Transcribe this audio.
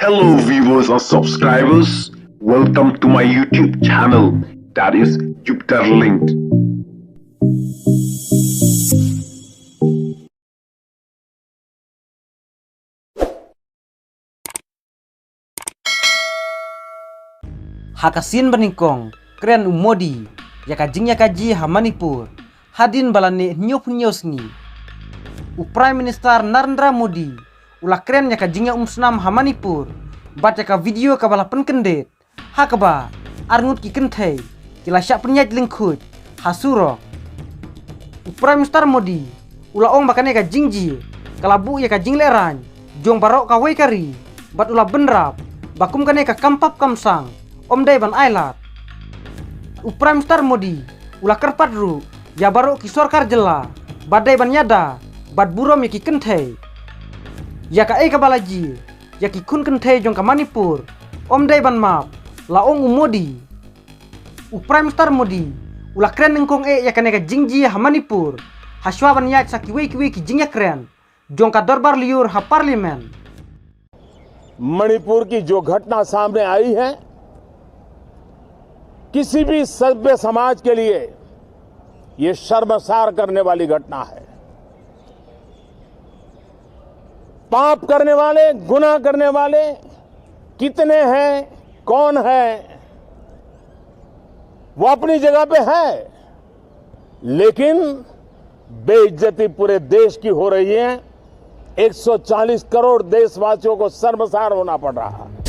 Hello viewers or subscribers, welcome to my YouTube channel, that is Jupiter Linked. Hakasin Baningkong, keren Modi, yakajing yakaji ha Manipur, hadin balane nyosni. Prime Minister Narendra Modi, ulah keren yakajingnya Snam ha Manipur, bat yaka video kabala penkendet, hakaba, arngut ki kentai, kila syak penyaj lingkut, hasuro. Prime Minister Modi, ulah ong bakane ka jingji, kalabu yakajing leran, jong barok ka kari, bat ulah benrap, bakum kane ka kampap kamsang. Om Daiban Ailat Prime Minister Modi ulah kerpadru ya baru ki sorkar jela badai ban yada bad burom ya ki kentai ya ka balaji ya ki kun kentai jong ka Manipur Om Daiban map laong Modi Prime Minister Modi ulah keren nengkong ya kaneka jingji ha Manipur haswa ban ya saki weki jingya keren jong ka दरबार लियोर ha parliament Manipur की जो घटना सामने आई है किसी भी सभ्य समाज के लिए ये शर्मसार करने वाली घटना है। पाप करने वाले, गुनाह करने वाले कितने हैं, कौन है, वो अपनी जगह पे है, लेकिन बेइज्जती पूरे देश की हो रही है। 140 करोड़ देशवासियों को शर्मसार होना पड़ रहा है।